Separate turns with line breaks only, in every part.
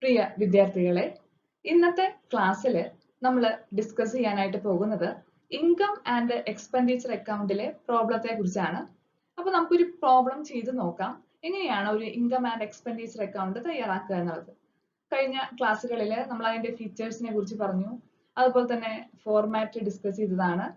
പ്രിയ വിദ്യാർത്ഥികളെ, ഇന്നത്തെ ക്ലാസ്സിൽ നമ്മൾ ഡിസ്കസ് ചെയ്യാനായിട്ട് പോകുന്നത് ഇൻകം ആൻഡ് എക്സ്പെൻഡിച്ചർ അക്കൗണ്ടിലെ പ്രോബ്ലത്തെ കുറിച്ചാണ്. അപ്പോൾ നമുക്കൊരു പ്രോബ്ലം ചെയ്ത് നോക്കാം, എങ്ങനെയാണ് ഒരു ഇൻകം ആൻഡ് എക്സ്പെൻഡിച്ചർ അക്കൗണ്ട് തയ്യാറാക്കുക എന്നുള്ളത്. കഴിഞ്ഞ ക്ലാസ്സുകളിൽ നമ്മൾ അതിന്റെ ഫീച്ചേഴ്സിനെ കുറിച്ച് പറഞ്ഞു, അതുപോലെ തന്നെ ഫോർമാറ്റ് ഡിസ്കസ് ചെയ്തതാണ്.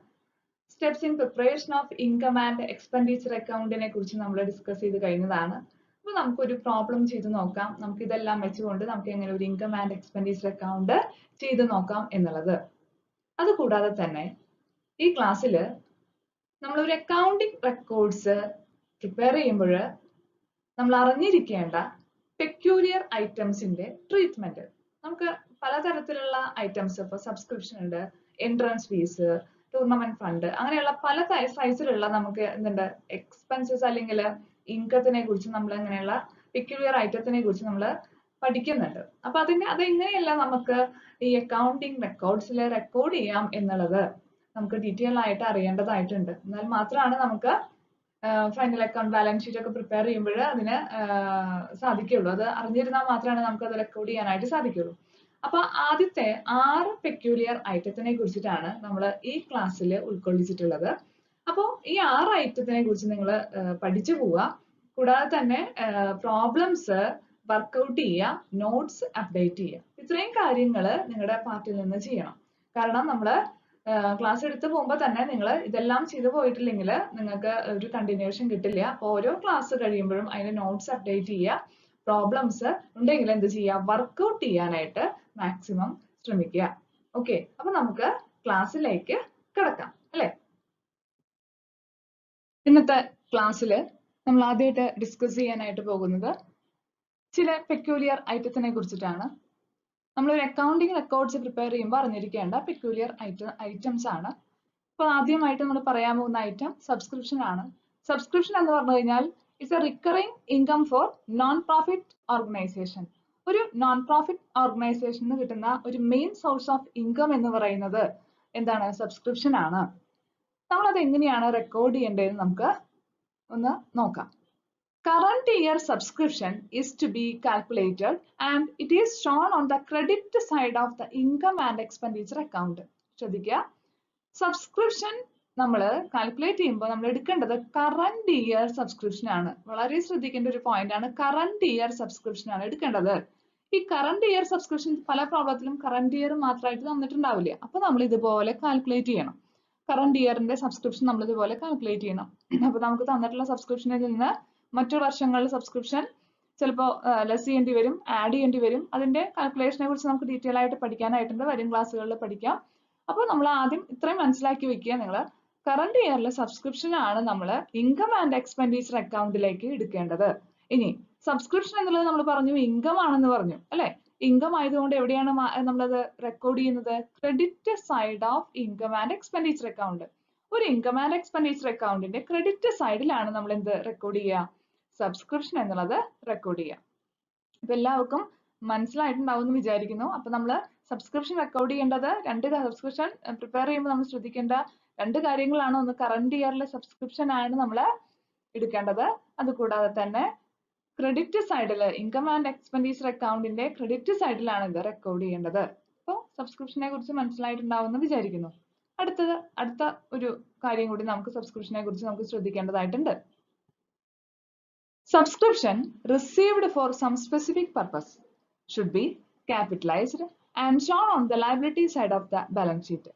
Steps in preparation of income and expenditure അക്കൗണ്ടിനെ കുറിച്ച് നമ്മൾ ഡിസ്കസ് ചെയ്ത് കഴിഞ്ഞതാണ്. അപ്പോൾ നമുക്കൊരു പ്രോബ്ലം ചെയ്ത് നോക്കാം, നമുക്ക് ഇതെല്ലാം വെച്ചുകൊണ്ട് നമുക്ക് എങ്ങനെ ഒരു ഇൻകം ആൻഡ് എക്സ്പെൻഡിച്ചർ അക്കൗണ്ട് ചെയ്ത് നോക്കാം എന്നുള്ളത്. അതുകൂടാതെ തന്നെ ഈ ക്ലാസ്സിൽ നമ്മളൊരു അക്കൗണ്ടിങ് റെക്കോർഡ്സ് പ്രിപ്പയർ ചെയ്യുമ്പോൾ നമ്മൾ അറിഞ്ഞിരിക്കേണ്ട പെക്യൂലിയർ ഐറ്റംസിന്റെ ട്രീറ്റ്മെന്റ്. നമുക്ക് പലതരത്തിലുള്ള ഐറ്റംസ്, ഇപ്പോൾ സബ്സ്ക്രിപ്ഷൻ ഉണ്ട്, എൻട്രൻസ് ഫീസ്, ടൂർണമെന്റ് ഫണ്ട്, അങ്ങനെയുള്ള പല സൈസിലുള്ള നമുക്ക് എന്തുണ്ട് എക്സ്പെൻസസ് അല്ലെങ്കിൽ ഇൻകത്തിനെ കുറിച്ച് നമ്മൾ അങ്ങനെയുള്ള പെക്യൂലിയർ ഐറ്റത്തിനെ കുറിച്ച് നമ്മൾ പഠിക്കുന്നുണ്ട്. അപ്പൊ അതെങ്ങനെയല്ല നമുക്ക് ഈ അക്കൗണ്ടിങ് റെക്കോർഡ്സിൽ റെക്കോർഡ് ചെയ്യാം എന്നുള്ളത് നമുക്ക് ഡീറ്റെയിൽ ആയിട്ട് അറിയേണ്ടതായിട്ടുണ്ട്. എന്നാൽ മാത്രമാണ് നമുക്ക് ഫൈനൽ അക്കൗണ്ട് ബാലൻസ് ഷീറ്റ് ഒക്കെ പ്രിപ്പയർ ചെയ്യുമ്പോൾ അതിന് സാധിക്കുള്ളൂ. അത് അറിഞ്ഞിരുന്നാൽ മാത്രമാണ് നമുക്ക് അത് റെക്കോർഡ് ചെയ്യാനായിട്ട് സാധിക്കുള്ളൂ. അപ്പൊ ആദ്യത്തെ 6 പെക്യൂലിയർ ഐറ്റത്തിനെ കുറിച്ചിട്ടാണ് നമ്മൾ ഈ ക്ലാസ്സിൽ ഉൾക്കൊള്ളിച്ചിട്ടുള്ളത്. അപ്പോൾ ഈ 6 ഐറ്റത്തിനെ കുറിച്ച് നിങ്ങൾ പഠിച്ചു പോവുക. കൂടാതെ തന്നെ പ്രോബ്ലംസ് വർക്ക്ഔട്ട് ചെയ്യുക, നോട്ട്സ് അപ്ഡേറ്റ് ചെയ്യുക. ഇത്രയും കാര്യങ്ങൾ നിങ്ങളുടെ പാർട്ടിൽ നിന്ന് ചെയ്യണം. കാരണം നമ്മൾ ക്ലാസ് എടുത്ത് പോകുമ്പോൾ തന്നെ നിങ്ങൾ ഇതെല്ലാം ചെയ്തു പോയിട്ടില്ലെങ്കിൽ നിങ്ങൾക്ക് ഒരു കണ്ടിന്യൂഷൻ കിട്ടില്ല. അപ്പോൾ ഓരോ ക്ലാസ് കഴിയുമ്പോഴും അതിന്റെ നോട്ട്സ് അപ്ഡേറ്റ് ചെയ്യുക. പ്രോബ്ലംസ് ഉണ്ടെങ്കിൽ എന്ത് ചെയ്യുക, വർക്ക്ഔട്ട് ചെയ്യാനായിട്ട് മാക്സിമം ശ്രമിക്കുക. ഓക്കെ, അപ്പൊ നമുക്ക് ക്ലാസ്സിലേക്ക് കിടക്കാം അല്ലെ. ഇന്നത്തെ ക്ലാസ്സിൽ നമ്മൾ ആദ്യമായിട്ട് ഡിസ്കസ് ചെയ്യാനായിട്ട് പോകുന്നത് ചില പെക്യൂലിയർ ഐറ്റത്തിനെ കുറിച്ചിട്ടാണ്. നമ്മളൊരു അക്കൗണ്ടിങ് റെക്കോർഡ്സ് പ്രിപ്പയർ ചെയ്യുമ്പോൾ അറിഞ്ഞിരിക്കേണ്ട പെക്യൂലിയർ ഐറ്റംസ് ആണ്. അപ്പോൾ ആദ്യമായിട്ട് നമ്മൾ പറയാൻ പോകുന്ന ഐറ്റം സബ്സ്ക്രിപ്ഷൻ ആണ്. സബ്സ്ക്രിപ്ഷൻ എന്ന് പറഞ്ഞു കഴിഞ്ഞാൽ it's A recurring income four non profit organisation. ഒരു നോൺ പ്രോഫിറ്റ് ഓർഗനൈസേഷന് കിട്ടുന്ന ഒരു മെയിൻ സോഴ്സ് ഓഫ് ഇൻകം എന്ന് പറയുന്നത് എന്താണ്, സബ്സ്ക്രിപ്ഷൻ ആണ്. നമ്മളത് എങ്ങനെയാണ് റെക്കോർഡ് ചെയ്യേണ്ടതെന്ന് നമുക്ക് ഒന്ന് നോക്കാം. Current year subscription is to be calculated and it is shown on the credit side of the income and expenditure account. ശ്രദ്ധിക്കുക, സബ്സ്ക്രിപ്ഷൻ നമ്മൾ കാൽക്കുലേറ്റ് ചെയ്യുമ്പോൾ നമ്മൾ എടുക്കേണ്ടത് കറന്റ് ഇയർ സബ്സ്ക്രിപ്ഷൻ ആണ്. വളരെ ശ്രദ്ധിക്കേണ്ട ഒരു പോയിന്റ് ആണ്, കറന്റ് ഇയർ സബ്സ്ക്രിപ്ഷൻ ആണ് എടുക്കേണ്ടത്. ഈ കറന്റ് ഇയർ സബ്സ്ക്രിപ്ഷൻ പല പ്രോബ്ലത്തിലും കറന്റ് ഇയർ മാത്രമായിട്ട് തന്നിട്ടുണ്ടാവില്ല. അപ്പൊ നമ്മൾ ഇതുപോലെ കാൽക്കുലേറ്റ് ചെയ്യണം. കറന്റ് ഇയറിന്റെ സബ്സ്ക്രിപ്ഷൻ നമ്മൾ ഇതുപോലെ കാൽക്കുലേറ്റ് ചെയ്യണം. അപ്പൊ നമുക്ക് തന്നിട്ടുള്ള സബ്സ്ക്രിപ്ഷനിൽ നിന്ന് മറ്റു വർഷങ്ങളിലെ സബ്സ്ക്രിപ്ഷൻ ചിലപ്പോൾ ലെസ് ചെയ്യേണ്ടി വരും, ആഡ് ചെയ്യേണ്ടി വരും. അതിന്റെ കാൽക്കുലേഷനെ കുറിച്ച് നമുക്ക് ഡീറ്റെയിൽ ആയിട്ട് പഠിക്കാനായിട്ടുണ്ട്, വരും ക്ലാസ്സുകളിൽ പഠിക്കാം. അപ്പോൾ നമ്മൾ ആദ്യം ഇത്രയും മനസ്സിലാക്കി വെക്കുക, നിങ്ങൾ കറന്റ് ഇയറിലെ സബ്സ്ക്രിപ്ഷൻ ആണ് നമ്മൾ ഇൻകം ആൻഡ് എക്സ്പെൻഡിച്ചർ അക്കൗണ്ടിലേക്ക് എടുക്കേണ്ടത്. ഇനി സബ്സ്ക്രിപ്ഷൻ എന്നുള്ളത് നമ്മൾ പറഞ്ഞു ഇൻകം ആണെന്ന് പറഞ്ഞു അല്ലെ. ഇൻകം ആയതുകൊണ്ട് എവിടെയാണ് നമ്മളത് റെക്കോർഡ് ചെയ്യുന്നത്, credit side of income and expenditure account. ഒരു ഇൻകം ആൻഡ് എക്സ്പെൻഡിച്ചർ അക്കൗണ്ടിന്റെ ക്രെഡിറ്റ് സൈഡിലാണ് നമ്മൾ എന്ത് റെക്കോർഡ് ചെയ്യുക, സബ്സ്ക്രിപ്ഷൻ എന്നുള്ളത് റെക്കോർഡ് ചെയ്യുക. അപ്പൊ എല്ലാവർക്കും മനസ്സിലായിട്ടുണ്ടാവും എന്ന് വിചാരിക്കുന്നു. അപ്പൊ നമ്മൾ സബ്സ്ക്രിപ്ഷൻ റെക്കോർഡ് ചെയ്യേണ്ടത് സബ്സ്ക്രിപ്ഷൻ പ്രിപ്പയർ ചെയ്യുമ്പോൾ നമ്മൾ ശ്രദ്ധിക്കേണ്ട 2 കാര്യങ്ങളാണ്. ഒന്ന് കറന്റ് ഇയറിലെ സബ്സ്ക്രിപ്ഷൻ ആണ് നമ്മൾ എടുക്കേണ്ടത്. അതുകൂടാതെ തന്നെ ക്രെഡിറ്റ് സൈഡിൽ ഇൻകം ആൻഡ് എക്സ്പെൻഡിച്ചർ അക്കൗണ്ടിന്റെ ക്രെഡിറ്റ് സൈഡിലാണ് ഇത് റെക്കോർഡ് ചെയ്യേണ്ടത്. അപ്പോൾ സബ്സ്ക്രിപ്ഷനെ കുറിച്ച് മനസ്സിലായിട്ടുണ്ടാവും എന്ന് വിചാരിക്കുന്നു. അടുത്ത ഒരു കാര്യം കൂടി നമുക്ക് സബ്സ്ക്രിപ്ഷനെ കുറിച്ച് നമുക്ക് ശ്രദ്ധിക്കേണ്ടതായിട്ടുണ്ട്. Subscription received for some specific purpose should be capitalized and shown on the liability side of the balance sheet.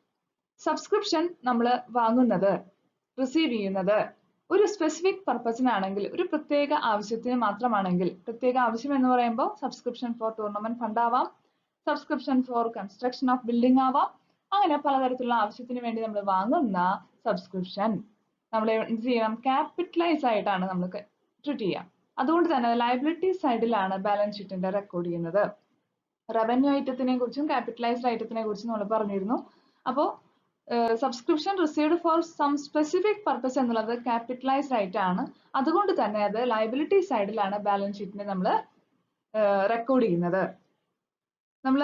Subscription നമ്മൾ വാങ്ങുന്നത്, റിസീവ് ചെയ്യുന്നത് ഒരു സ്പെസിഫിക് പർപ്പസിനാണെങ്കിൽ, ഒരു പ്രത്യേക ആവശ്യത്തിന് മാത്രമാണെങ്കിൽ, പ്രത്യേക ആവശ്യം എന്ന് പറയുമ്പോൾ സബ്സ്ക്രിപ്ഷൻ ഫോർ ടൂർണമെന്റ് ഫണ്ട് ആവാം, subscription four construction of building ആവാം, അങ്ങനെ പലതരത്തിലുള്ള ആവശ്യത്തിന് വേണ്ടി നമ്മൾ വാങ്ങുന്ന സബ്സ്ക്രിപ്ഷൻ നമ്മൾ എന്ത് ചെയ്യണം, ക്യാപിറ്റലൈസ് ആയിട്ടാണ് നമ്മൾ ട്രീറ്റ് ചെയ്യാം. അതുകൊണ്ട് തന്നെ ലയബിലിറ്റി സൈഡിലാണ് ബാലൻസ് ഷീറ്റിന്റെ റെക്കോർഡ് ചെയ്യുന്നത്. റവന്യൂ ഐറ്റത്തിനെ കുറിച്ചും ക്യാപിറ്റലൈസ്ഡ് ഐറ്റത്തിനെ കുറിച്ചും നമ്മൾ പറഞ്ഞിരുന്നു. അപ്പോൾ subscription received for some specific purpose എന്നുള്ളത് ക്യാപിറ്റലൈസ്ഡ് ആയിട്ടാണ്. അതുകൊണ്ട് തന്നെ അത് ലയബിലിറ്റി സൈഡിലാണ് ബാലൻസ് ഷീറ്റിനെ നമ്മൾ റെക്കോർഡ് ചെയ്യുന്നത്. നമ്മൾ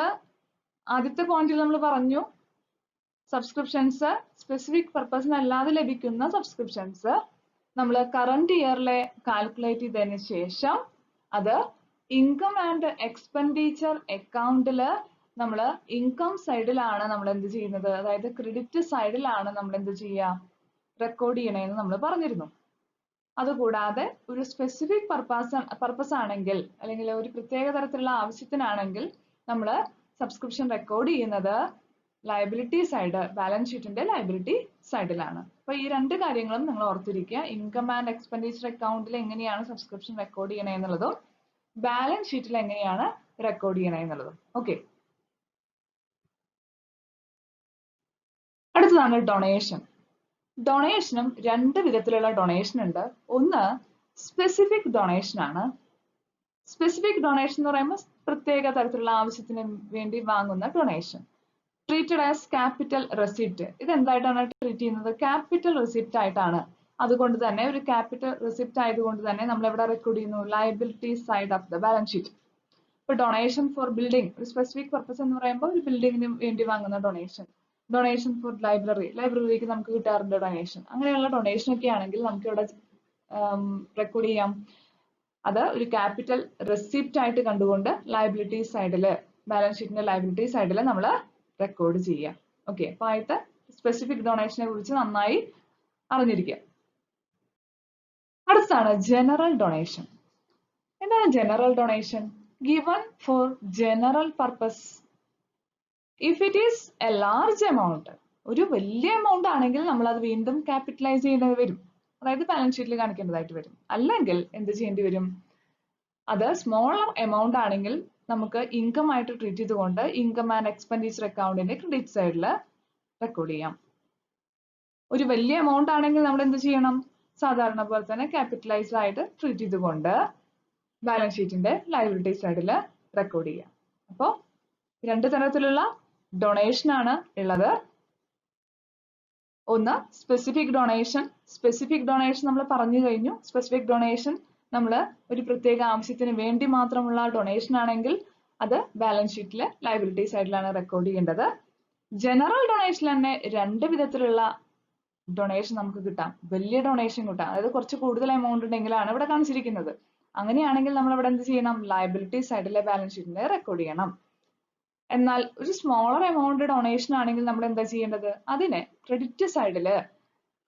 ആദ്യത്തെ പോയിന്റിൽ നമ്മൾ പറഞ്ഞു സബ്സ്ക്രിപ്ഷൻസ് സ്പെസിഫിക് പർപ്പസിനല്ലാതെ ലഭിക്കുന്ന സബ്സ്ക്രിപ്ഷൻസ് നമ്മൾ കറന്റ് ഇയറിലെ കാൽക്കുലേറ്റ് ചെയ്തതിന് ശേഷം അത് ഇൻകം ആൻഡ് എക്സ്പെൻഡിച്ചർ അക്കൗണ്ടില് നമ്മൾ ഇൻകം സൈഡിലാണ് നമ്മൾ എന്ത് ചെയ്യുന്നത്, അതായത് ക്രെഡിറ്റ് സൈഡിലാണ് നമ്മൾ എന്ത് ചെയ്യുക, റെക്കോർഡ് ചെയ്യണേന്ന് നമ്മൾ പറഞ്ഞിരുന്നു. അതുകൂടാതെ ഒരു സ്പെസിഫിക് പർപ്പസ് ആണെങ്കിൽ അല്ലെങ്കിൽ ഒരു പ്രത്യേക തരത്തിലുള്ള ആവശ്യത്തിനാണെങ്കിൽ നമ്മൾ സബ്സ്ക്രിപ്ഷൻ റെക്കോർഡ് ചെയ്യുന്നത് ലയബിലിറ്റി സൈഡ്, ബാലൻസ് ഷീറ്റിന്റെ ലയബിലിറ്റി സൈഡിലാണ്. അപ്പൊ ഈ രണ്ട് കാര്യങ്ങളും നിങ്ങൾ ഓർത്തിരിക്കുക. ഇൻകം ആൻഡ് എക്സ്പെൻഡിച്ചർ അക്കൗണ്ടിൽ എങ്ങനെയാണ് സബ്സ്ക്രിപ്ഷൻ റെക്കോർഡ് ചെയ്യണേ എന്നുള്ളതും ബാലൻസ് ഷീറ്റിൽ എങ്ങനെയാണ് റെക്കോർഡ് ചെയ്യണേ എന്നുള്ളതും. ഓക്കെ, അടുത്തതാണ് ഡൊണേഷൻ. ഡൊണേഷനും രണ്ട് വിധത്തിലുള്ള ഡൊണേഷൻ ഉണ്ട്. ഒന്ന് സ്പെസിഫിക് ഡൊണേഷൻ ആണ്. സ്പെസിഫിക് ഡൊണേഷൻ എന്ന് പറയുമ്പോൾ പ്രത്യേക തരത്തിലുള്ള ആവശ്യത്തിന് വേണ്ടി വാങ്ങുന്ന donation. Treated as capital receipt. ഇത് എന്തായിട്ടാണ് ട്രീറ്റ് ചെയ്യുന്നത്, ക്യാപിറ്റൽ റെസിപ്റ്റ് ആയിട്ടാണ്. അതുകൊണ്ട് തന്നെ ഒരു ക്യാപിറ്റൽ റെസിപ്റ്റ് ആയതുകൊണ്ട് തന്നെ നമ്മൾ എവിടെ റെക്കോർഡ് ചെയ്യുന്നു, liability side of the balance sheet. ഇപ്പൊ ഡൊണേഷൻ ഫോർ ബിൽഡിംഗ്, ഒരു സ്പെസിഫിക് പർപ്പസ് എന്ന് പറയുമ്പോൾ ഒരു ബിൽഡിങ്ങിന് വേണ്ടി വാങ്ങുന്ന ഡൊണേഷൻ. ഡൊണേഷൻ ഫോർ ലൈബ്രറി, ലൈബ്രറിക്ക് നമുക്ക് കിട്ടാറുണ്ട് ഡൊണേഷൻ. അങ്ങനെയുള്ള ഡൊണേഷൻ ഒക്കെ ആണെങ്കിൽ നമുക്ക് ഇവിടെ റെക്കോർഡ് ചെയ്യാം. അത് ഒരു ക്യാപിറ്റൽ റെസിപ്റ്റ് ആയിട്ട് കണ്ടുകൊണ്ട് ലയബിലിറ്റി സൈഡില്, ബാലൻസ് ഷീറ്റിന്റെ ലയബിലിറ്റി സൈഡിൽ നമ്മൾ റെക്കോർഡ് ചെയ്യാം. ഓക്കെ, അപ്പൊ ആദ്യത്തെ സ്പെസിഫിക് ഡൊണേഷനെ കുറിച്ച് നന്നായി അറിഞ്ഞിരിക്കുക. അടുത്താണ് ജനറൽ ഡൊണേഷൻ. എന്താണ് general donation? Given for general purpose if it is A large amount. ഒരു വലിയ എമൗണ്ട് ആണെങ്കിൽ നമ്മൾ അത് വീണ്ടും ക്യാപിറ്റലൈസ് ചെയ്യേണ്ടി വരും, അതായത് ബാലൻസ് ഷീറ്റിൽ കാണിക്കേണ്ടതായിട്ട് വരും. അല്ലെങ്കിൽ എന്ത് ചെയ്യേണ്ടി വരും, അത് സ്മോളർ എമൗണ്ട് ആണെങ്കിൽ നമുക്ക് ഇൻകം ആയിട്ട് ട്രീറ്റ് ചെയ്തുകൊണ്ട് ഇൻകം ആൻഡ് എക്സ്പെൻഡിച്ചർ അക്കൗണ്ടിന്റെ ക്രെഡിറ്റ് സൈഡിൽ റെക്കോർഡ് ചെയ്യാം. ഒരു വലിയ എമൗണ്ട് ആണെങ്കിൽ നമ്മൾ എന്ത് ചെയ്യണം, സാധാരണ പോലെ തന്നെ ക്യാപിറ്റലൈസ്ഡ് ആയിട്ട് ട്രീറ്റ് ചെയ്തുകൊണ്ട് ബാലൻസ് ഷീറ്റിന്റെ ലയബിലിറ്റി സൈഡിൽ റെക്കോർഡ് ചെയ്യാം. അപ്പോൾ രണ്ട് തരത്തിലുള്ള ഡൊണേഷൻ ആണ് ഉള്ളത്. ഒന്ന് സ്പെസിഫിക് ഡൊണേഷൻ. സ്പെസിഫിക് ഡൊണേഷൻ നമ്മൾ പറഞ്ഞു കഴിഞ്ഞു. സ്പെസിഫിക് ഡൊണേഷൻ നമ്മൾ ഒരു പ്രത്യേക ആവശ്യത്തിന് വേണ്ടി മാത്രമുള്ള ഡൊണേഷൻ ആണെങ്കിൽ അത് ബാലൻസ് ഷീറ്റിലെ ലയബിലിറ്റി സൈഡിലാണ് റെക്കോർഡ് ചെയ്യേണ്ടത്. ജനറൽ ഡൊണേഷൻ തന്നെ രണ്ട് വിധത്തിലുള്ള ഡൊണേഷൻ നമുക്ക് കിട്ടാം. വലിയ ഡൊണേഷൻ കിട്ടാം, അതായത് കുറച്ച് കൂടുതൽ എമൗണ്ട് ഉണ്ടെങ്കിലാണ് ഇവിടെ കാണിച്ചിരിക്കുന്നത്. അങ്ങനെയാണെങ്കിൽ നമ്മൾ ഇവിടെ എന്ത് ചെയ്യണം, ലയബിലിറ്റി സൈഡിലെ ബാലൻസ് ഷീറ്റിനെ റെക്കോർഡ് ചെയ്യണം. എന്നാൽ ഒരു സ്മോളർ എമൗണ്ട് ഡൊണേഷൻ ആണെങ്കിൽ നമ്മൾ എന്താ ചെയ്യേണ്ടത്, അതിനെ ക്രെഡിറ്റ് സൈഡില്,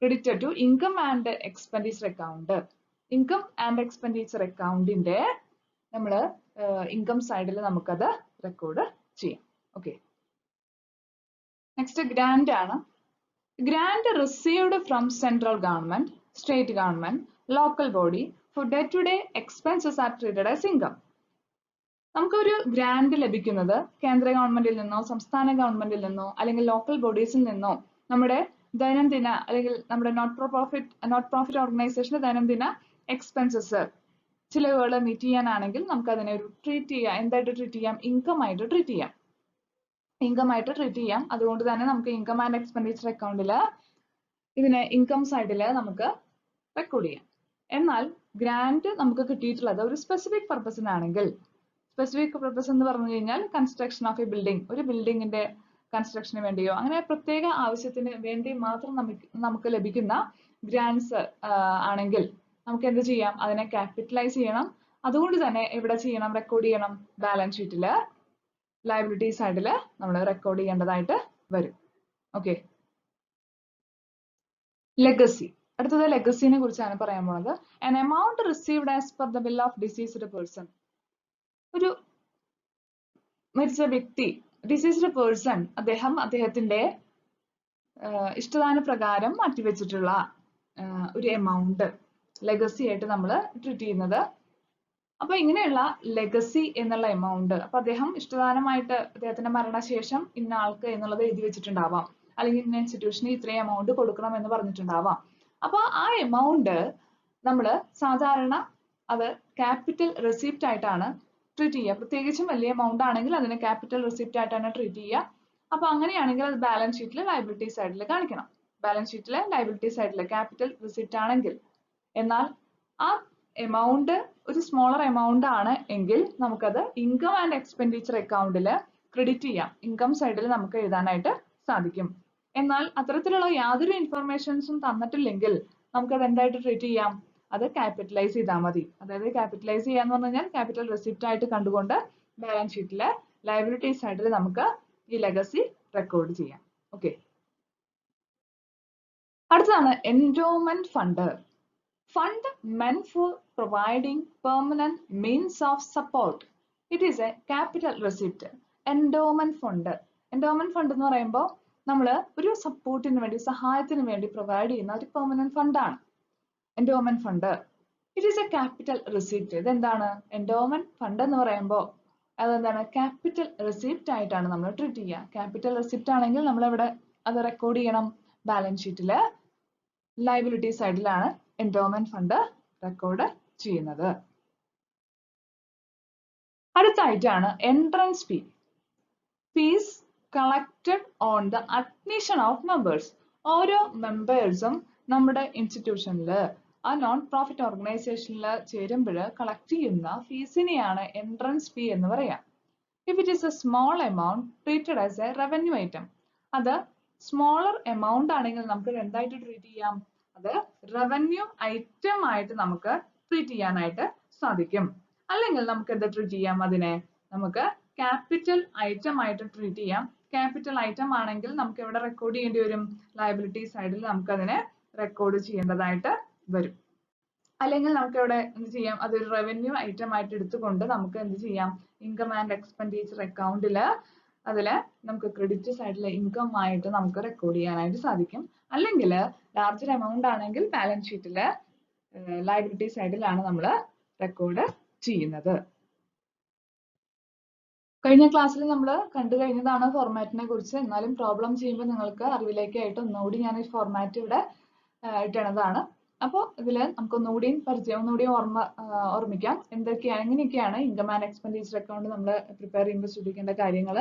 credited to income and expenditure account, income and expenditure അക്കൗണ്ടിന്റെ നമ്മൾ ഇൻകം സൈഡിൽ നമുക്കത് റെക്കോർഡ് ചെയ്യാം. ഓക്കെ, നെക്സ്റ്റ് ഗ്രാന്റ് ആണ്. Grant received from central government, state government, local body for day to day expenses are treated as income. നമുക്കൊരു grant ലഭിക്കുന്നത് കേന്ദ്ര ഗവൺമെന്റിൽ നിന്നോ സംസ്ഥാന ഗവൺമെന്റിൽ നിന്നോ അല്ലെങ്കിൽ ലോക്കൽ ബോഡീസിൽ നിന്നോ നമ്മുടെ ദൈനംദിന അല്ലെങ്കിൽ നമ്മുടെ നോട്ട് പ്രോഫിറ്റ് ഓർഗനൈസേഷന്റെ ദൈനംദിന എക്സ്പെൻസസ്, ചിലവുകൾ മീറ്റ് ചെയ്യാനാണെങ്കിൽ നമുക്ക് അതിനെ ഒരു ട്രീറ്റ് ചെയ്യാം. എന്തായിട്ട് ട്രീറ്റ് ചെയ്യാം, ഇൻകം ആയിട്ട് ട്രീറ്റ് ചെയ്യാം. ഇൻകം ആയിട്ട് ട്രീറ്റ് ചെയ്യാം. അതുകൊണ്ട് തന്നെ നമുക്ക് ഇൻകം ആൻഡ് എക്സ്പെൻഡിച്ചർ അക്കൗണ്ടില് ഇതിനെ ഇൻകം സൈഡില് നമുക്ക് റെക്കോർഡ് ചെയ്യാം. എന്നാൽ ഗ്രാന്റ് നമുക്ക് കിട്ടിയിട്ടുള്ളത് ഒരു സ്പെസിഫിക് പർപ്പസിനാണെങ്കിൽ, സ്പെസിഫിക് പർപ്പസ് എന്ന് പറഞ്ഞു കഴിഞ്ഞാൽ കൺസ്ട്രക്ഷൻ ഓഫ് എ ബിൽഡിംഗ്, ഒരു ബിൽഡിങ്ങിന്റെ കൺസ്ട്രക്ഷന് വേണ്ടിയോ അങ്ങനെ പ്രത്യേക ആവശ്യത്തിന് വേണ്ടി മാത്രം നമുക്ക് ലഭിക്കുന്ന ഗ്രാന്റ്സ് ആണെങ്കിൽ നമുക്ക് എന്ത് ചെയ്യാം, അതിനെ ക്യാപിറ്റലൈസ് ചെയ്യണം. അതുകൊണ്ട് തന്നെ എവിടെ ചെയ്യണം, റെക്കോർഡ് ചെയ്യണം, ബാലൻസ് ഷീറ്റില് ലയബിലിറ്റി സൈഡിൽ നമ്മൾ റെക്കോർഡ് ചെയ്യേണ്ടതായിട്ട് വരും. Okay, legacy. അടുത്തത് ലെഗസിനെ കുറിച്ചാണ് പറയാൻ പോകുന്നത്. an amount received as per the will of deceased person. ഒരു മരിച്ച വ്യക്തി, ഡിസീസ്ഡ് പേഴ്സൺ, അദ്ദേഹത്തിന്റെ ഇഷ്ടദാന പ്രകാരം മാറ്റിവെച്ചിട്ടുള്ള ഒരു എമൗണ്ട് ലെഗസി ആയിട്ട് നമ്മൾ ട്രീറ്റ് ചെയ്യുന്നത്. അപ്പൊ ഇങ്ങനെയുള്ള ലെഗസി എന്നുള്ള എമൗണ്ട്, അപ്പൊ അദ്ദേഹം ഇഷ്ടദാനമായിട്ട് അദ്ദേഹത്തിന്റെ മരണശേഷം ഇന്ന ആൾക്ക് എന്നുള്ളത് എഴുതി വെച്ചിട്ടുണ്ടാവാം, അല്ലെങ്കിൽ ഇന്ന ഇൻസ്റ്റിറ്റ്യൂഷന് ഇത്രയും എമൗണ്ട് കൊടുക്കണം എന്ന് പറഞ്ഞിട്ടുണ്ടാവാം. അപ്പൊ ആ എമൗണ്ട് നമ്മൾ സാധാരണ അത് ക്യാപിറ്റൽ റെസിപ്റ്റ് ആയിട്ടാണ് ട്രീറ്റ് ചെയ്യുക. പ്രത്യേകിച്ചും വലിയ എമൗണ്ട് ആണെങ്കിൽ അതിനെ ക്യാപിറ്റൽ റെസിപ്റ്റ് ആയിട്ടാണ് ട്രീറ്റ് ചെയ്യുക. അപ്പൊ അങ്ങനെയാണെങ്കിൽ അത് ബാലൻസ് ഷീറ്റിൽ ലയബിലിറ്റി സൈഡിൽ കാണിക്കണം. ബാലൻസ് ഷീറ്റിലെ ലയബിലിറ്റി സൈഡിൽ ക്യാപിറ്റൽ റെസിപ്റ്റ് ആണെങ്കിൽ. എന്നാൽ ആ എമൗണ്ട് ഒരു സ്മോളർ എമൗണ്ട് ആണ് എങ്കിൽ നമുക്കത് ഇൻകം ആൻഡ് എക്സ്പെൻഡിച്ചർ അക്കൗണ്ടിൽ ക്രെഡിറ്റ് ചെയ്യാം. ഇൻകം സൈഡിൽ നമുക്ക് എഴുതാനായിട്ട് സാധിക്കും. എന്നാൽ അത്തരത്തിലുള്ള യാതൊരു ഇൻഫർമേഷൻസും തന്നിട്ടില്ലെങ്കിൽ നമുക്കത് എന്തായിട്ട് ട്രീറ്റ് ചെയ്യാം, അത് ക്യാപിറ്റലൈസ് ചെയ്താൽ മതി. അതായത് ക്യാപിറ്റലൈസ് ചെയ്യാന്ന് പറഞ്ഞു കഴിഞ്ഞാൽ ക്യാപിറ്റൽ റെസിപ്റ്റ് ആയിട്ട് കണ്ടുകൊണ്ട് ബാലൻസ് ഷീറ്റിലെ ലയബിലിറ്റി സൈഡിൽ നമുക്ക് ഈ ലെഗസി റെക്കോർഡ് ചെയ്യാം. ഓക്കെ, അടുത്തതാണ് endowment fund. Fund meant for providing permanent means of support. It is a capital receipt. Endowment fund. Endowment fund എന്ന് പറയുമ്പോൾ നമ്മൾ ഒരു സപ്പോർട്ടിന് വേണ്ടി, സഹായത്തിന് വേണ്ടി പ്രൊവൈഡ് ചെയ്യുന്ന ഒരു പെർമനന്റ് ഫണ്ടാണ് endowment fund. It is a capital receipt. ഇതെന്താണ്? എൻഡോമെന്റ് ഫണ്ട് എന്ന് പറയുമ്പോൾ അതെന്താണ്? ക്യാപിറ്റൽ റിസീപ്റ്റ് ആയിട്ടാണ് നമ്മൾ ട്രീറ്റ് ചെയ്യുക. ക്യാപിറ്റൽ റിസീപ്റ്റ് ആണെങ്കിൽ നമ്മൾ ഇവിടെ അത് റെക്കോർഡ് ചെയ്യണം ബാലൻസ് ഷീറ്റില്. ലയബിലിറ്റി സൈഡിലാണ് എൻഡോമെന്റ് ഫണ്ട് റെക്കോർഡ് ചെയ്യുന്നത്. അടുത്തായിട്ടാണ് entrance fee. Fees collected on the admission of members. ഓരോ മെമ്പേഴ്സും നമ്മുടെ ഇൻസ്റ്റിറ്റ്യൂഷനിൽ ആ നോൺ പ്രോഫിറ്റ് ഓർഗനൈസേഷനിൽ ചേരുമ്പോൾ കളക്ട് ചെയ്യുന്ന ഫീസിനെയാണ് എൻട്രൻസ് ഫീ എന്ന് പറയാം. If it is A small amount treated as A revenue item. അത് സ്മോളർ എമൗണ്ട് ആണെങ്കിൽ നമുക്ക് എന്തായിട്ട് ട്രീറ്റ് ചെയ്യാം? അത് റവന്യൂ ഐറ്റം ആയിട്ട് നമുക്ക് ട്രീറ്റ് ചെയ്യാനായിട്ട് സാധിക്കും. അല്ലെങ്കിൽ നമുക്ക് എന്താ ട്രീറ്റ് ചെയ്യാം? അതിനെ നമുക്ക് ക്യാപിറ്റൽ ഐറ്റം ആയിട്ട് ട്രീറ്റ് ചെയ്യാം. ക്യാപിറ്റൽ ഐറ്റം ആണെങ്കിൽ നമുക്ക് എവിടെ റെക്കോർഡ് ചെയ്യേണ്ടി വരും? ലയബിലിറ്റി സൈഡിൽ നമുക്ക് അതിനെ റെക്കോർഡ് ചെയ്യേണ്ടതായിട്ട് വരും. അല്ലെങ്കിൽ നമുക്ക് ഇവിടെ എന്ത് ചെയ്യാം? അതൊരു റവന്യൂ ഐറ്റം ആയിട്ട് എടുത്തുകൊണ്ട് നമുക്ക് എന്ത് ചെയ്യാം? ഇൻകം ആൻഡ് എക്സ്പെൻഡിച്ചർ അക്കൗണ്ടില് അതില് നമുക്ക് ക്രെഡിറ്റ് സൈഡിലെ ഇൻകം ആയിട്ട് നമുക്ക് റെക്കോർഡ് ചെയ്യാനായിട്ട് സാധിക്കും. അല്ലെങ്കിൽ ലാർജർ എമൗണ്ട് ആണെങ്കിൽ ബാലൻസ് ഷീറ്റില് ലയബിലിറ്റി സൈഡിലാണ് നമ്മൾ റെക്കോർഡ് ചെയ്യുന്നത്. കഴിഞ്ഞ ക്ലാസ്സിൽ നമ്മൾ കണ്ടു കഴിഞ്ഞതാണ് ഫോർമാറ്റിനെ കുറിച്ച്. എന്നാലും പ്രോബ്ലം ചെയ്യുമ്പോൾ നിങ്ങൾക്ക് അറിവിലേക്കായിട്ട് ഒന്നുകൂടി ഞാൻ ഈ ഫോർമാറ്റ് ഇവിടെ ഇട്ടതാണ്. അപ്പോൾ ഇതിൽ നമുക്ക് ഒന്നുകൂടി ഓർമ്മിക്കാം എന്തൊക്കെയാണ്, എങ്ങനെയൊക്കെയാണ് ഇൻകം ആൻഡ് എക്സ്പെൻഡിച്ചർ അക്കൗണ്ട് നമ്മൾ പ്രിപ്പയർ ചെയ്യുമ്പോൾ ശ്രദ്ധിക്കേണ്ട കാര്യങ്ങൾ.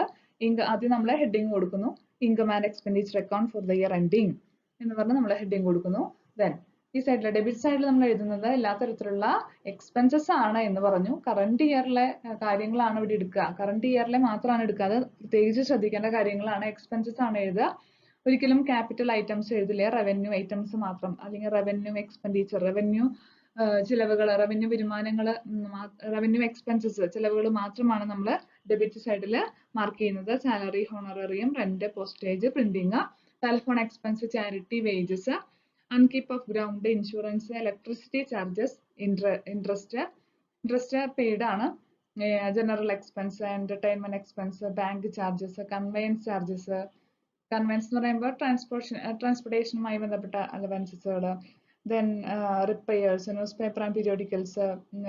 ആദ്യം നമ്മൾ ഹെഡിങ് കൊടുക്കുന്നു, income and expenditure account for the year ending എന്ന് പറഞ്ഞ് നമ്മൾ ഹെഡിങ് കൊടുക്കുന്നു. ദെൻ ഈ സൈഡിലെ ഡെബിറ്റ് സൈഡിൽ നമ്മൾ എഴുതുന്നത് എല്ലാ തരത്തിലുള്ള എക്സ്പെൻസസ് ആണ് എന്ന് പറഞ്ഞു. കറണ്ട് ഇയറിലെ കാര്യങ്ങളാണ് ഇവിടെ എടുക്കുക. കറണ്ട് ഇയറിലെ മാത്രമാണ് എടുക്കുക. അത് പ്രത്യേകിച്ച് ശ്രദ്ധിക്കേണ്ട കാര്യങ്ങളാണ്. എക്സ്പെൻസസ് ആണ് എഴുതുക. ഒരിക്കലും ക്യാപിറ്റൽ ഐറ്റംസ് എഴുതില്ല. റവന്യൂ ഐറ്റംസ് മാത്രം, അല്ലെങ്കിൽ റവന്യൂ എക്സ്പെൻഡിച്ചർ, റവന്യൂ ചിലവുകൾ, റവന്യൂ വരുമാനങ്ങൾ, റവന്യൂ എക്സ്പെൻസസ് ചിലവുകൾ മാത്രമാണ് നമ്മൾ ഡെബിറ്റ് സൈഡിൽ മാർക്ക് ചെയ്യുന്നത്. Salary, honorarium, rent, postage, printing, telephone expense, charity, wages, upkeep of ground, insurance, electricity charges, interest paid ആണ്, general expense, entertainment expense, bank charges, conveyance charges. Conveyance എന്ന് പറയുമ്പോൾ ട്രാൻസ്പോർട്ടേഷനുമായി ബന്ധപ്പെട്ട അലവൻസസുകൾ. Then repairs, newspaper and periodicals,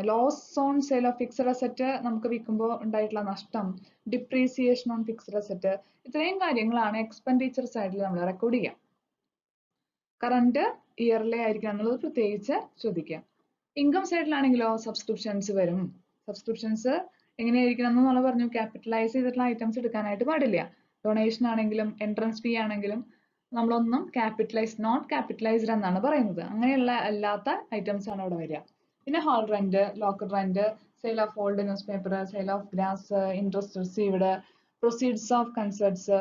loss on sale of fixed asset, നമുക്ക് വിൽക്കുമ്പോൾ ഉണ്ടായിട്ടുള്ള നഷ്ടം, ഡിപ്രീസിയേഷൻ ഓൺ ഫിക്സഡ് അസറ്റ്. ഇത്രയും കാര്യങ്ങളാണ് എക്സ്പെൻഡിച്ചർ സൈഡിൽ നമ്മൾ റെക്കോർഡ് ചെയ്യാം. കറണ്ട് ഇയറിലെ ആയിരിക്കണം എന്നുള്ളത് പ്രത്യേകിച്ച് ശ്രദ്ധിക്കുക. ഇൻകം സൈഡിലാണെങ്കിലോ സബ്സ്ക്രിപ്ഷൻസ് വരും. സബ്സ്ക്രിപ്ഷൻസ് എങ്ങനെയായിരിക്കണം എന്ന് നമ്മൾ പറഞ്ഞു. ക്യാപിറ്റലൈസ് ചെയ്തിട്ടുള്ള ഐറ്റംസ് എടുക്കാനായിട്ട് പാടില്ല. ഡൊണേഷൻ ആണെങ്കിലും എൻട്രൻസ് ഫീ ആണെങ്കിലും നമ്മളൊന്നും നോട്ട് ക്യാപിറ്റലൈസ്ഡ് എന്നാണ് പറയുന്നത്. അങ്ങനെയുള്ള അല്ലാത്ത ഐറ്റംസ് ആണ് ഇവിടെ വരിക. പിന്നെ hall rent, locker rent, sale of old newspaper, sale of grass, interest received, proceeds of concerts,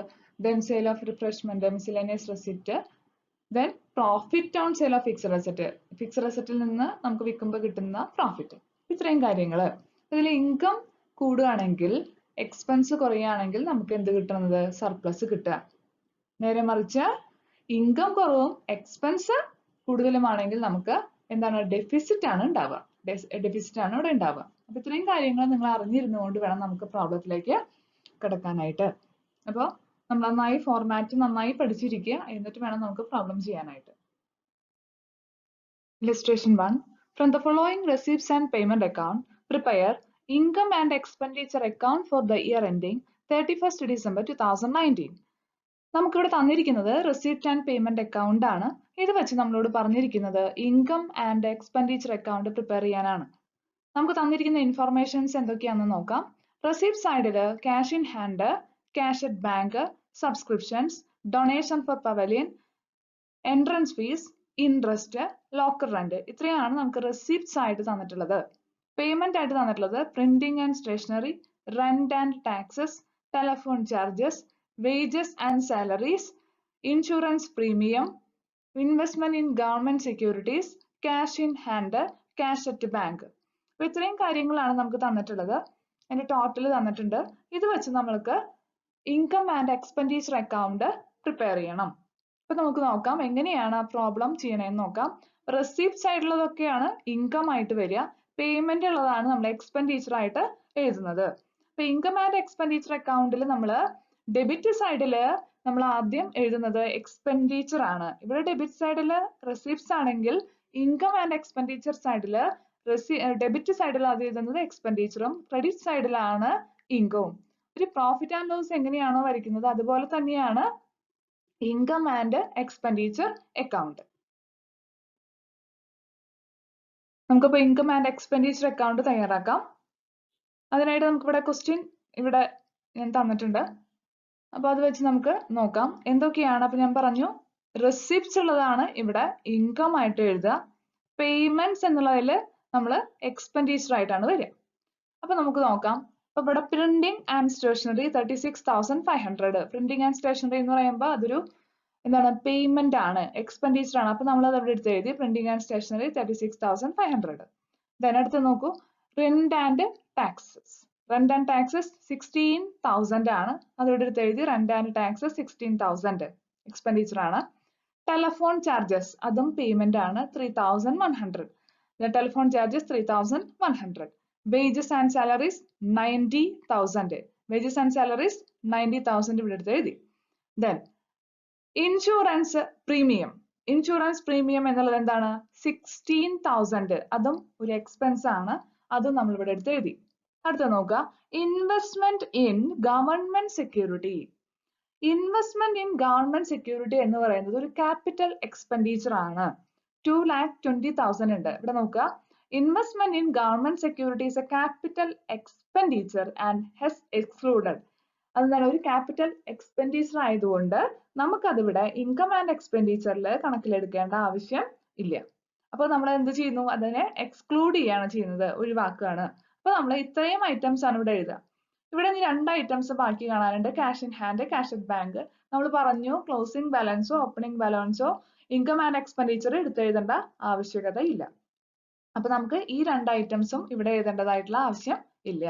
then sale of refreshment, miscellaneous receipt, then profit on sale of fixed asset, fixed അസറ്റിൽ നിന്ന് നമുക്ക് വിൽക്കുമ്പോൾ കിട്ടുന്ന profit. ഇത്രയും കാര്യങ്ങൾ. ഇതിൽ income കൂടുകയാണെങ്കിൽ, expense കുറയുകയാണെങ്കിൽ നമുക്ക് എന്ത് കിട്ടുന്നത്? സർപ്ലസ് കിട്ടുക. നേരെ മറിച്ച് ഇൻകം കുറവും എക്സ്പെൻസ് കൂടുതലുമാണെങ്കിൽ നമുക്ക് എന്താണ്? ഡെഫിസിറ്റ് ആണ് ഉണ്ടാവുക. ഡെഫിസിറ്റ് ആണ് ഇവിടെ ഉണ്ടാവുക. അപ്പൊ ഇത്രയും കാര്യങ്ങൾ നിങ്ങൾ അറിഞ്ഞിരുന്നുകൊണ്ട് വേണം നമുക്ക് പ്രോബ്ലത്തിലേക്ക് കിടക്കാനായിട്ട്. അപ്പോൾ നമ്മൾ നന്നായി ഫോർമാറ്റ് നന്നായി പഠിച്ചിരിക്കുക. എന്നിട്ട് വേണം നമുക്ക് പ്രോബ്ലം ചെയ്യാനായിട്ട്. Illustration 1. From the following receipts and payment account, prepare income and expenditure account for the year ending 31st December 2019. നമുക്കിവിടെ തന്നിരിക്കുന്നത് റെസിപ്റ്റ് ആൻഡ് പേയ്മെന്റ് അക്കൗണ്ട് ആണ്. ഇത് വെച്ച് നമ്മളോട് പറഞ്ഞിരിക്കുന്നത് income and expenditure account prepare ചെയ്യാനാണ്. നമുക്ക് തന്നിരിക്കുന്ന ഇൻഫർമേഷൻസ് എന്തൊക്കെയാണെന്ന് നോക്കാം. റെസിപ്റ്റ് സൈഡിൽ cash in hand, cash at bank, subscriptions, donation for pavilion, entrance fees, interest, locker rent. ഇത്രയാണ് നമുക്ക് റെസിപ്റ്റ്സ് ആയിട്ട് തന്നിട്ടുള്ളത്. പേയ്മെന്റ് ആയിട്ട് തന്നിട്ടുള്ളത് printing and stationery, rent and taxes, telephone charges, wages and salaries, insurance premium, investment in government securities, cash in hand, cash at bank. അപ്പൊ ഇത്രയും കാര്യങ്ങളാണ് നമുക്ക് തന്നിട്ടുള്ളത്. അതിന്റെ ടോട്ടൽ തന്നിട്ടുണ്ട്. ഇത് വെച്ച് നമ്മൾക്ക് income and expenditure account prepare ചെയ്യണം. അപ്പൊ നമുക്ക് നോക്കാം എങ്ങനെയാണ് ആ പ്രോബ്ലം ചെയ്യണേന്ന് നോക്കാം. റെസിപ്റ്റ് സൈഡിലുള്ളതൊക്കെയാണ് ഇൻകം ആയിട്ട് വരിക, പേയ്മെന്റ് ഉള്ളതാണ് നമ്മൾ എക്സ്പെൻഡിച്ചർ ആയിട്ട് എഴുതുന്നത്. അപ്പൊ ഇൻകം ആൻഡ് എക്സ്പെൻഡിച്ചർ അക്കൗണ്ടിൽ നമ്മൾ ഡെബിറ്റ് സൈഡിൽ നമ്മൾ ആദ്യം എഴുതുന്നത് എക്സ്പെൻഡിച്ചർ ആണ്. ഇവിടെ ഡെബിറ്റ് സൈഡിൽ റെസിപ്റ്റ്സ് ആണെങ്കിൽ ഇൻകം ആൻഡ് എക്സ്പെൻഡിച്ചർ സൈഡിൽ ഡെബിറ്റ് സൈഡിൽ ആദ്യം എഴുതുന്നത് എക്സ്പെൻഡിച്ചറും ക്രെഡിറ്റ് സൈഡിലാണ് ഇൻകവും. ഒരു പ്രോഫിറ്റ് ആൻഡ് ലോസ് എങ്ങനെയാണോ വരയ്ക്കുന്നത് അതുപോലെ തന്നെയാണ് ഇൻകം ആൻഡ് എക്സ്പെൻഡിച്ചർ അക്കൗണ്ട്. നമുക്കിപ്പോൾ ഇൻകം ആൻഡ് എക്സ്പെൻഡിച്ചർ അക്കൗണ്ട് തയ്യാറാക്കാം. അതിനായിട്ട് നമുക്ക് ഇവിടെ ക്വസ്റ്റ്യൻ ഇവിടെ ഞാൻ തന്നിട്ടുണ്ട്. അപ്പൊ അത് വെച്ച് നമുക്ക് നോക്കാം എന്തൊക്കെയാണ്. അപ്പൊ ഞാൻ പറഞ്ഞു റെസിപ്റ്റ്സ് ഉള്ളതാണ് ഇവിടെ ഇൻകം ആയിട്ട് എഴുതുക, പേയ്മെന്റ്സ് എന്നുള്ളതിൽ നമ്മൾ എക്സ്പെൻഡിച്ചർ ആയിട്ടാണ് വരിക. അപ്പൊ നമുക്ക് നോക്കാം. അപ്പൊ ഇവിടെ printing and stationery 36,500. Printing and stationery എന്ന് പറയുമ്പോൾ അതൊരു എന്താണ് പേയ്മെന്റ് ആണ്, എക്സ്പെൻഡിച്ചർ ആണ്. അപ്പൊ നമ്മൾ അത് അവിടെ എടുത്ത് എഴുതി പ്രിന്റിംഗ് ആൻഡ് സ്റ്റേഷനറി 36,500. ദെൻ അടുത്ത് നോക്കൂ rent and taxes. Rent and taxes 16,000 ആണ്. അതോടെ എടുത്ത് എഴുതി റെന്റ് ആൻഡ് ടാക്സസ് 16,000 എക്സ്പെൻഡിച്ചർ ആണ്. ടെലഫോൺ ചാർജസ് അതും പേയ്മെന്റ് ആണ് 3,100. Telephone charges 3,100. Wages and salaries 90,000. Wages and salaries 90,000 ഇവിടെ എടുത്ത് എഴുതി. Then insurance premium. Insurance premium എന്നുള്ളത് എന്താണ് 16,000. അതും ഒരു എക്സ്പെൻസ് ആണ്. അതും നമ്മൾ ഇവിടെ എടുത്ത് എഴുതി. അടുത്ത നോക്കുക investment in government security. Investment in government security എന്ന് പറയുന്നത് ഒരു ക്യാപിറ്റൽ എക്സ്പെൻഡിച്ചർ ആണ്. 2,20,000 ഉണ്ട്. ഇവിടെ നോക്കുക investment in government security is a capital expenditure and has excluded. അതെന്താണ് ഒരു ക്യാപിറ്റൽ എക്സ്പെൻഡിച്ചർ ആയതുകൊണ്ട് നമുക്കതിവിടെ ഇൻകം ആൻഡ് എക്സ്പെൻഡിച്ചറിൽ കണക്കിലെടുക്കേണ്ട ആവശ്യം ഇല്ല. അപ്പൊ നമ്മൾ എന്ത് ചെയ്യുന്നു, അതിനെ എക്സ്ക്ലൂഡ് ചെയ്യാണ് ചെയ്യുന്നത്, ഒഴിവാക്കുകയാണ്. അപ്പൊ നമ്മൾ ഇത്രയും ഐറ്റംസ് ആണ് ഇവിടെ എഴുതുക. ഇവിടെ ഇനി 2 ഐറ്റംസ് ബാക്കി കാണാനുണ്ട്, cash in hand, cash at bank. നമ്മൾ പറഞ്ഞു ക്ലോസിംഗ് ബാലൻസോ ഓപ്പണിംഗ് ബാലൻസോ ഇൻകം ആൻഡ് എക്സ്പെൻഡിച്ചർ എടുത്തെഴുതേണ്ട ആവശ്യകത ഇല്ല. അപ്പൊ നമുക്ക് ഈ 2 ഐറ്റംസും ഇവിടെ എഴുതേണ്ടതായിട്ടുള്ള ആവശ്യം ഇല്ല.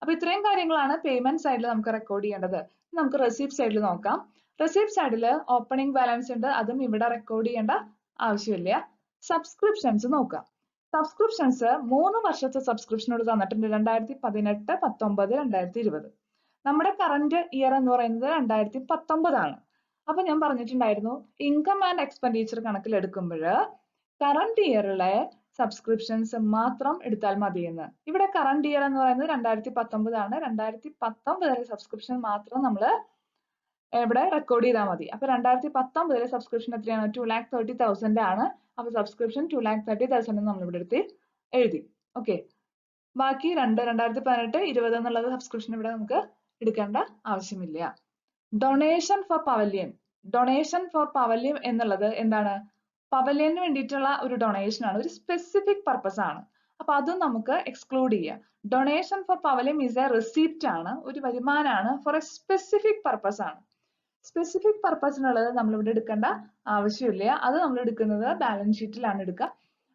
അപ്പൊ ഇത്രയും കാര്യങ്ങളാണ് പേയ്മെന്റ് സൈഡിൽ നമുക്ക് റെക്കോർഡ് ചെയ്യേണ്ടത്. നമുക്ക് റെസിപ്റ്റ് സൈഡിൽ നോക്കാം. റെസിപ്റ്റ് സൈഡിൽ ഓപ്പണിംഗ് ബാലൻസ് ഉണ്ട്, അതും ഇവിടെ റെക്കോർഡ് ചെയ്യേണ്ട ആവശ്യമില്ല. സബ്സ്ക്രിപ്ഷൻസ് നോക്കാം. സബ്സ്ക്രിപ്ഷൻസ് 3 വർഷത്തെ സബ്സ്ക്രിപ്ഷനോട് തന്നിട്ടുണ്ട്, 2018, 19, 2020. നമ്മുടെ കറന്റ് ഇയർ എന്ന് പറയുന്നത് 2019 ആണ്. അപ്പൊ ഞാൻ പറഞ്ഞിട്ടുണ്ടായിരുന്നു ഇൻകം ആൻഡ് എക്സ്പെൻഡിച്ചർ കണക്കിലെടുക്കുമ്പോൾ കറന്റ് ഇയറിലെ സബ്സ്ക്രിപ്ഷൻസ് മാത്രം എടുത്താൽ മതിയെന്ന്. ഇവിടെ കറന്റ് ഇയർ എന്ന് പറയുന്നത് 2019 ആണ്. 2019 സബ്സ്ക്രിപ്ഷൻ മാത്രം നമ്മൾ ഇവിടെ റെക്കോർഡ് ചെയ്താൽ മതി. അപ്പൊ 2019 സബ്സ്ക്രിപ്ഷൻ എത്രയാണ് 2,30,000 ആണ്. അപ്പൊ സബ്സ്ക്രിപ്ഷൻ 2,30,000 നമ്മൾ ഇവിടെ എടുത്ത് എഴുതി. ഓക്കെ, ബാക്കി 2018, 20 എന്നുള്ളത് സബ്സ്ക്രിപ്ഷൻ ഇവിടെ നമുക്ക് എടുക്കേണ്ട ആവശ്യമില്ല. Donation for pavilion. Donation for pavilion എന്നുള്ളത് എന്താണ്, പവലിയന് വേണ്ടിയിട്ടുള്ള ഒരു ഡൊണേഷൻ ആണ്, ഒരു സ്പെസിഫിക് പർപ്പസ് ആണ്. അപ്പൊ അതും നമുക്ക് എക്സ്ക്ലൂഡ് ചെയ്യാം. Donation for pavilion is a receipt ആണ്, ഒരു വരുമാനമാണ്, ഫോർ എ സ്പെസിഫിക് പർപ്പസ് ആണ്. സ്പെസിഫിക് പർപ്പസിനുള്ളത് നമ്മൾ ഇവിടെ എടുക്കേണ്ട ആവശ്യമില്ല. അത് നമ്മൾ എടുക്കുന്നത് ബാലൻസ് ഷീറ്റിലാണ് എടുക്കുക.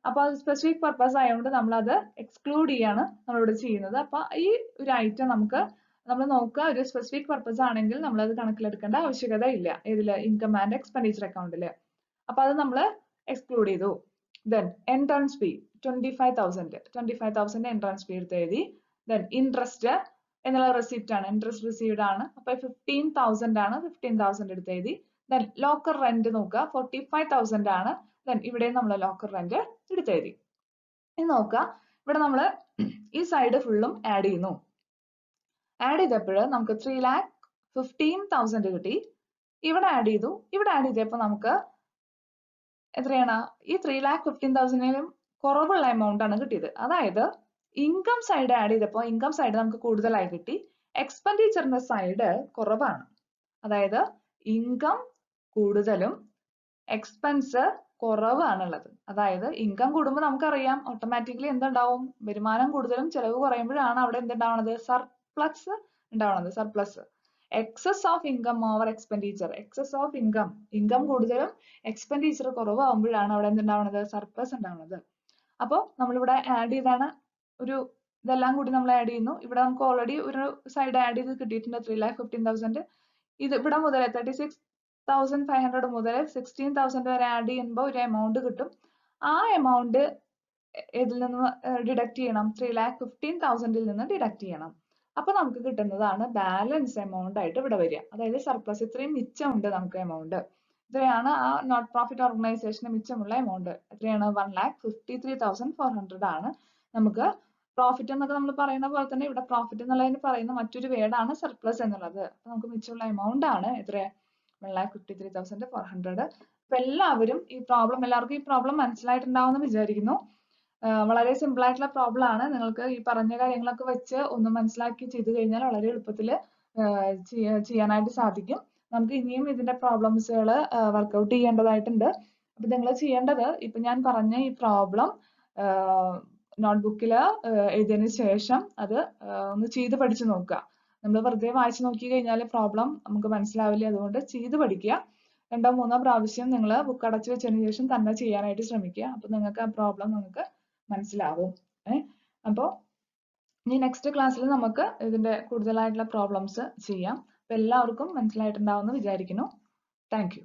അപ്പൊ അത് സ്പെസിഫിക് പർപ്പസ് ആയതുകൊണ്ട് നമ്മൾ അത് എക്സ്ക്ലൂഡ് ചെയ്യാണ് നമ്മളിവിടെ ചെയ്യുന്നത്. അപ്പൊ ഈ ഒരു ഐറ്റം നമുക്ക് നമ്മൾ നോക്കുക, ഒരു സ്പെസിഫിക് പർപ്പസ് ആണെങ്കിൽ നമ്മൾ അത് കണക്കിലെടുക്കേണ്ട ആവശ്യകത ഇല്ല. ഇതില് ഇൻകം ആൻഡ് എക്സ്പെൻഡിച്ചർ അക്കൗണ്ടില്. അപ്പൊ അത് നമ്മൾ എക്സ്ക്ലൂഡ് ചെയ്തു. Then entrance fee 25,000 entrance fee എടുത്ത് എഴുതി. ദെൻ ഇൻട്രസ്റ്റ് എന്നുള്ള റെസിപ്റ്റ് ആണ്, ഇൻട്രസ്റ്റ് റിസീവ്ഡ് ആണ്. അപ്പൊ 15,000 ആണ്, 15,000 എടുത്ത് എഴുതി. ദെൻ ലോക്കർ റെന്റ് നോക്കുക 45,000 ആണ്. ദെൻ ഇവിടെ നമ്മൾ ലോക്കർ റെന്റ് എടുത്ത് എഴുതി. ഇനി നോക്കുക, ഇവിടെ നമ്മൾ ഈ സൈഡ് ഫുള്ളും ആഡ് ചെയ്യുന്നു. ആഡ് ചെയ്തപ്പോൾ നമുക്ക് 3,15,000 കിട്ടി. ഇവിടെ ആഡ് ചെയ്തു. ഇവിടെ ആഡ് ചെയ്തപ്പോൾ നമുക്ക് എത്രയാണ്, ഈ 3,15,000 കുറവുള്ള എമൗണ്ട് ആണ് കിട്ടിയത്. അതായത് ഇൻകം സൈഡ് ആഡ് ചെയ്തപ്പോൾ ഇൻകം സൈഡ് നമുക്ക് കൂടുതലായി കിട്ടി, എക്സ്പെൻഡിച്ചറിന്റെ സൈഡ് കുറവാണ്. അതായത് ഇൻകം കൂടുതലും എക്സ്പെൻസ് കുറവാണുള്ളത്. അതായത് ഇൻകം കൂടുമ്പോൾ നമുക്കറിയാം ഓട്ടോമാറ്റിക്കലി എന്തുണ്ടാവും, വരുമാനം കൂടുതലും ചെലവ് കുറയുമ്പോഴാണ് അവിടെ എന്തുണ്ടാവുന്നത്, സർപ്ലസ് ഉണ്ടാവുന്നത്. Surplus excess of income over expenditure. Excess of income കൂടുതലും എക്സ്പെൻഡിച്ചർ കുറവാകുമ്പോഴാണ് അവിടെ എന്തുണ്ടാവുന്നത്? സർപ്ലസ് ഉണ്ടാവുന്നത്. അപ്പോൾ നമ്മളിവിടെ ആഡ് ചെയ്താണ് ഇതെല്ലാം കൂടി നമ്മൾ ആഡ് ചെയ്യുന്നു. ഇവിടെ നമുക്ക് ഓൾറെഡി ഒരു സൈഡ് ആഡ് ചെയ്ത് കിട്ടിയിട്ടുണ്ട് 3,15,000. ഇത് ഇവിടെ മുതൽ 36,500 മുതൽ 16,000 വരെ ആഡ് ചെയ്യുമ്പോൾ ഒരു എമൗണ്ട് കിട്ടും. ആ എമൗണ്ട് ഇതിൽ നിന്ന് ഡിഡക്ട് ചെയ്യണം, 3,15,000 നിന്ന് ഡിഡക്ട് ചെയ്യണം. അപ്പൊ നമുക്ക് കിട്ടുന്നതാണ് ബാലൻസ് എമൗണ്ട് ആയിട്ട് ഇവിടെ വരിക. അതായത് സർപ്ലസ്, ഇത്രയും മിച്ചമുണ്ട് നമുക്ക് എമൗണ്ട്. ഇത്രയാണ് ആ നോട്ട് പ്രോഫിറ്റ് ഓർഗനൈസേഷന് മിച്ചമുള്ള എമൗണ്ട്. എത്രയാണ്? 1,53,400 ആണ്. നമുക്ക് പ്രോഫിറ്റ് എന്നൊക്കെ നമ്മൾ പറയുന്ന പോലെ തന്നെ ഇവിടെ പ്രോഫിറ്റ് എന്നുള്ളതിന് പറയുന്ന മറ്റൊരു വേർഡാണ് സർപ്ലസ് എന്നുള്ളത്. അപ്പൊ നമുക്ക് മിച്ചമുള്ള എമൗണ്ട് ആണ് എത്ര? 1,53,400. അപ്പൊ എല്ലാവർക്കും ഈ പ്രോബ്ലം മനസ്സിലായിട്ടുണ്ടാവുമെന്ന് വിചാരിക്കുന്നു. വളരെ സിമ്പിൾ ആയിട്ടുള്ള പ്രോബ്ലം ആണ്. നിങ്ങൾക്ക് ഈ പറഞ്ഞ കാര്യങ്ങളൊക്കെ വെച്ച് ഒന്ന് മനസ്സിലാക്കി ചെയ്തു കഴിഞ്ഞാൽ വളരെ എളുപ്പത്തിൽ ചെയ്യാനായിട്ട് സാധിക്കും. നമുക്ക് ഇനിയും ഇതിന്റെ പ്രോബ്ലംസുകൾ വർക്ക്ഔട്ട് ചെയ്യേണ്ടതായിട്ടുണ്ട്. അപ്പൊ നിങ്ങൾ ചെയ്യേണ്ടത്, ഇപ്പൊ ഞാൻ പറഞ്ഞ ഈ പ്രോബ്ലം നോട്ട്ബുക്കിൽ എഴുതിയതിനു ശേഷം അത് ഒന്ന് ചെയ്ത് പഠിച്ചു നോക്കുക. നമ്മൾ വെറുതെ വായിച്ചു നോക്കി കഴിഞ്ഞാൽ പ്രോബ്ലം നമുക്ക് മനസ്സിലാവില്ല. അതുകൊണ്ട് ചെയ്ത് പഠിക്കുക. 2 3 പ്രാവശ്യം നിങ്ങൾ ബുക്ക് അടച്ചു വെച്ചതിന് ശേഷം തന്നെ ചെയ്യാനായിട്ട് ശ്രമിക്കുക. അപ്പൊ നിങ്ങൾക്ക് ആ പ്രോബ്ലം നിങ്ങൾക്ക് മനസ്സിലാവും. അപ്പോൾ ഇനി നെക്സ്റ്റ് ക്ലാസ്സിൽ നമുക്ക് ഇതിന്റെ കൂടുതലായിട്ടുള്ള പ്രോബ്ലംസ് ചെയ്യാം. അപ്പൊ എല്ലാവർക്കും മനസ്സിലായിട്ടുണ്ടാവുമെന്ന് വിചാരിക്കുന്നു. Thank you.